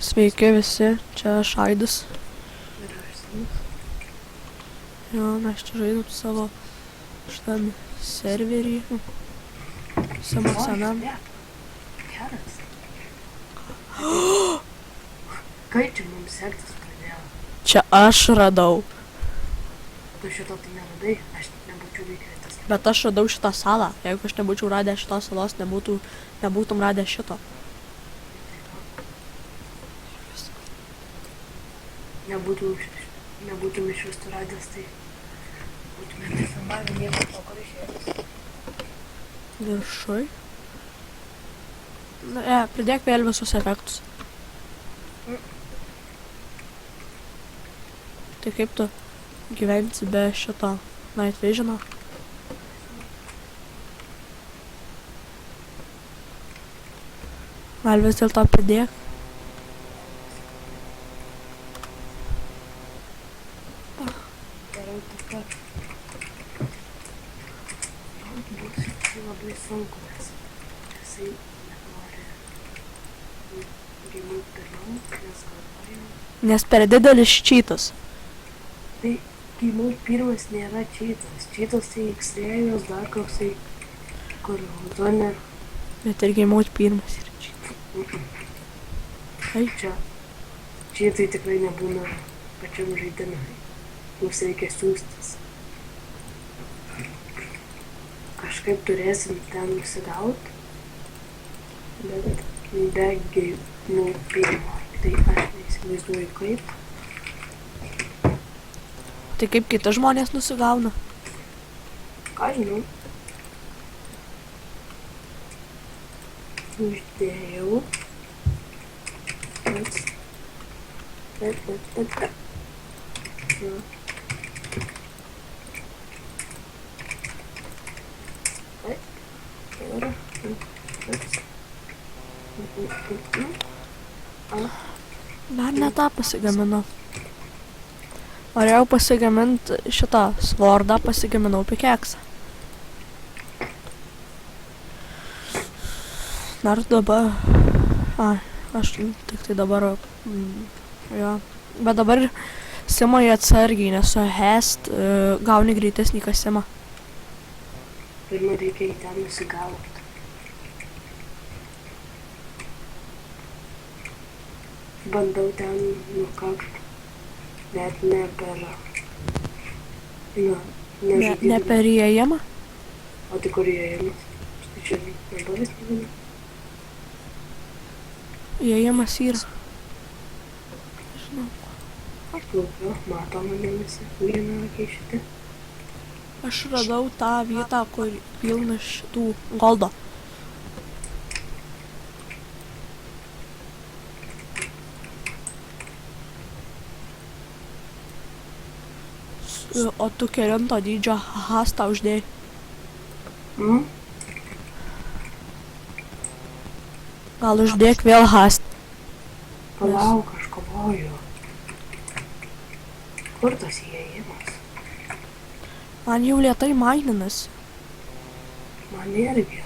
Sveiki visi, čia aš Aidas. Ir aš Simas. Jo, mes čia žaidam savo šitam serverį. Savo senam. Geras. Kaip čia mums sektis pradėjo? Čia aš radau. Tu šito tai neradai, aš nebūčiau įkvėtas. Bet aš radau šitą salą. Jeigu aš nebūčiau radęs šitos salos, nebūtum radęs šito. Nebūtum iš vis radęs, tai būtume nefilmavę nieko to, kur išėjęs. Viršui. Pridėk vėl visus efektus. Tai kaip tu gyvensi be šito Night Visiono? Gal vis dėlto pridėk? Gerai, taip. Man bus labai sunku, nes jisai nenori gimų pirmam, nes galvoju. Nes per didelis čytas. Tai gimų pirmas nėra čytas. Čytas tai X-rėjus, dar koksai, kur raudonė. Bet ir Game Mode pirmas yra čytas. Ai. Čia čytai tikrai nebūna pačiam žaidime. Mums reikia siūstis. Kažkaip turėsim ten nusigauti, bet be gimų pirmo. Tai aš neįsivaizduoju kaip. Tai kaip kiti žmonės nusigauna? Ką žinau. Uždėjau. Bet. Na. Dar ne tą pasigaminau. Norėjau pasigaminti šitą svordą, pasigaminau pikeksą. Dar dabar... aš tik tai dabar... jo. Bet dabar Simai atsargiai, nes su Hest gauni greitesnį kasimą. Pirma reikia į ten nusigauti. Bandau ten nukakti. Net ne per... Ne per įėjimą? O tai kur įėjimas? Tai čia nebuvęs gyvena? Įėjimas yra. Žinau. Plaukiu, mato mane visi. Vieną akį šitą. Aš radau tą vietą, kur pilna šitų goldo. O tu kelinto dydžio hastą uždėjai? Gal uždėk vėl hast? Palauk, aš kovoju. Kur tas įėjimas? Man jau lėtai maininasi. Man irgi.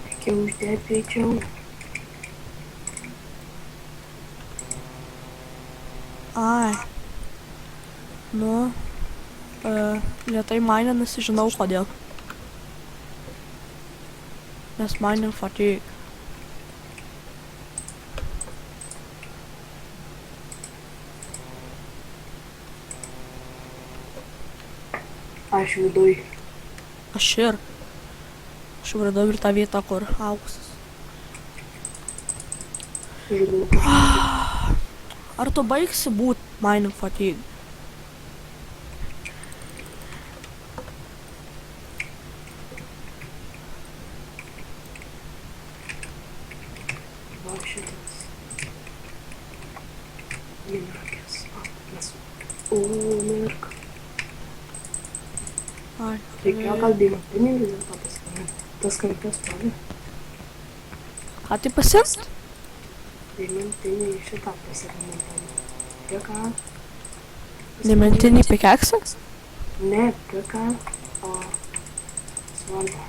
Reikia uždėti greičiau. Ai. Nu, lėtai maininasi, žinau kodėl. Nes mining fatigue. Aš viduj. Aš ir. Aš radau ir tą vietą, kur auksas. Ar tu baigsi būt mining fatigue? Va šitas. Minakės. O, mirk. Ai. Reikėjo gal deimantinį vis dėlto pasigaminti. Tas kartas toli. Ką tai pasimt? Deimantinį šitą pasigaminti. Prie ką? Deimantinį pikeksą? Ne, prie ką, o svarbu.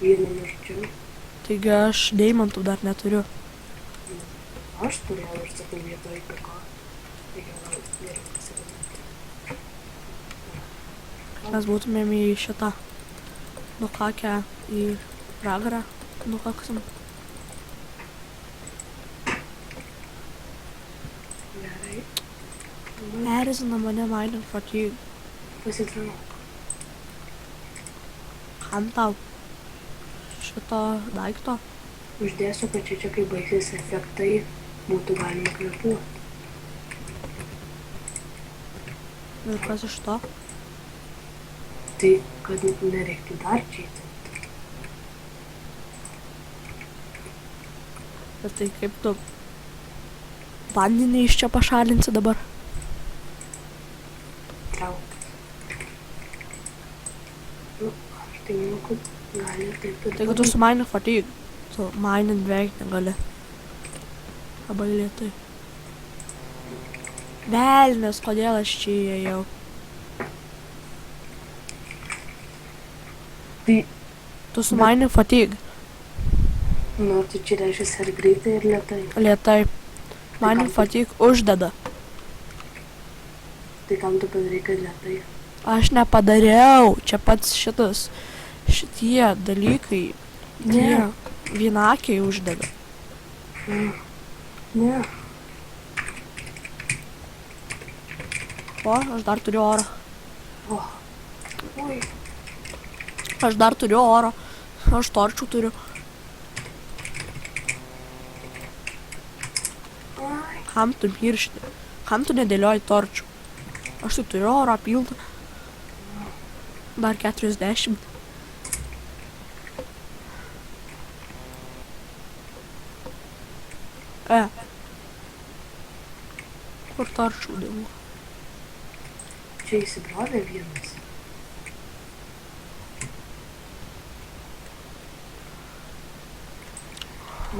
Vieną nurčiau. Taigi aš deimantų dar neturiu. Aš turėjau ir sakau vietoj piko. Reikia gal geriau pasigaminti. Mes būtumėm į šitą nukakę į pragarą. Nukaksim. Gerai. Erzina mane mining fatigue. Pasitrauk. Kam tau? Šito daikto? Uždėsiu, kad čia kai baigsis efektai, būtų galima kvėpuoti. Ir kas iš to? Tai, kad nereiktų dar čytinti. Bet tai kaip tu vandenį iš čia pašalinsi dabar? Trauktis. Nu, aš tai manau, kad gali taip ir Taigi tu su mining fatigue. Tu mining beveik negali. Labai lėtai. Velnias, kodėl aš čia įėjau? Tai, Tu su mining fatigue. nu, tai čia reiškia ir greitai, ir lėtai. Lėtai. Mining kam tu- fatigue uždeda. Tai kam tu padarai, kad lėtai? Aš nepadariau. Čia pats šitie dalykai. Ne. Tie vienakiai uždeda. Ne. O, aš dar turiu oro. O. Oi. Aš dar turiu oro. Aš torčių turiu. Ai. Kam tu miršti? Kam tu nedėlioji torčių? Aš tai turiu oro pilną. Dar 40. Kur torčių dingo? Čia įsibrovė vienas.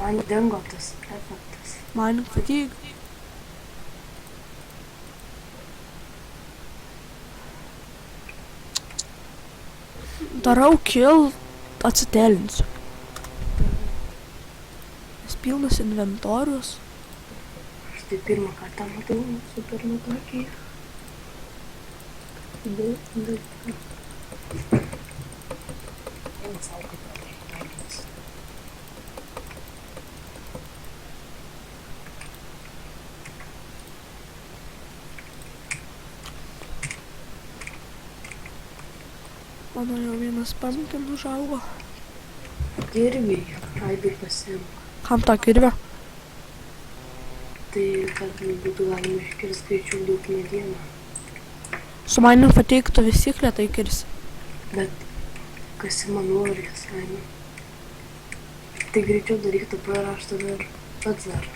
Man dingo tas efektas. Mining fatigue. Darau kill, atsitelinsiu. Nes pilnas inventorius. Aš tai pirmą kartą matau super tokį. Mano jau vienas pumpkin užaugo. Kirviai, Aidai pasiimk. Kam tą kirvę? Tai, kad būtų galima iškirsti greičiau daug medieną. Su mining fatigue tu visi lėtai kirsi. Bet kas į mano orės, Aina. Tai greičiau daryk dabar, aš tada pats dar.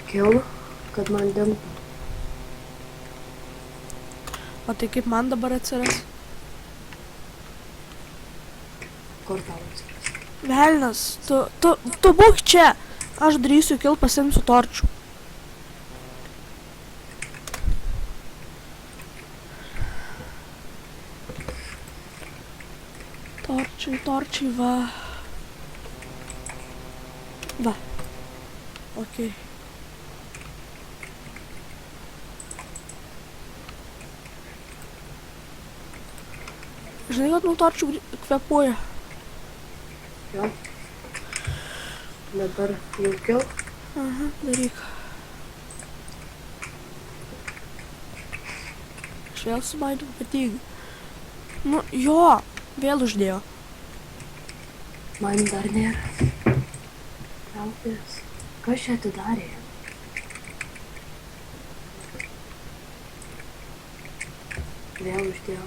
Kill, kad man dengtų. O tai kaip man dabar atsiras? Kur tau atsiras? Velnias, tu būk čia. Aš darysiu kill, pasimsiu torčių. Torčiai, va. Va. Okei. Žinai, kad nuo torčių kvepuoja. Jo. Dabar jau kill. Aha, daryk. Aš vėl su mining fatigue. Nu, jo, vėl uždėjo. Man dar nėra. Trauktis. Kas čia atidarė? Vėl uždėjau.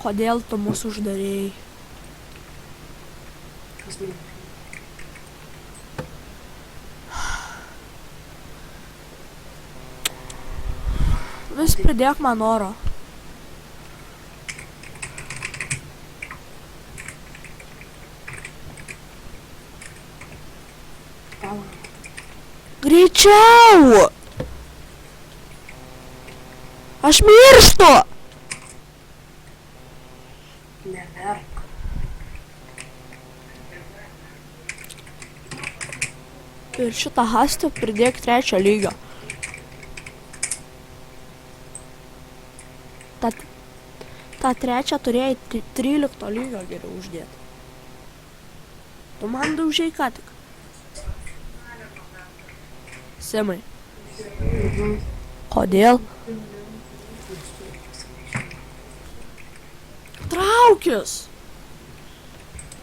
Kodėl tu mūsų uždarėjai? Kas man? Vis pridėk man oro. Greičiau! Aš mirštu! Neverk. Ir šitą hastą pridėk 3 lygio. Ta 3 turėjai 13 lygio geriau uždėti. Tu man daužiai ką tik. Simai. Kodėl? Traukis!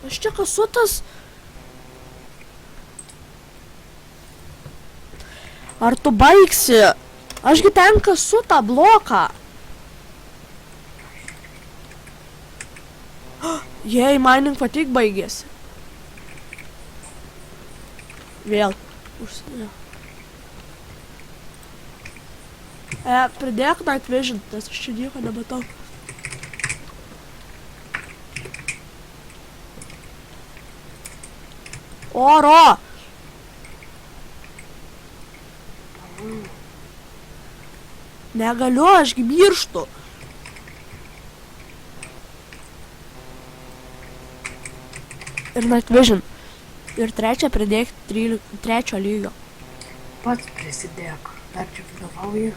Aš čia kasutas. Ar tu baigsi? Ašgi ten kasu tą bloką. Jei, mining fatigue baigėsi. Vėl. Užsienio. Pridėk night vision, nes aš čia nieko nematau. Oro! Negaliu, ašgi mirštu. Ir night vision. Ir 3 pridėk 3 lygio. Pats prisidėk. Dar čia vadovauju.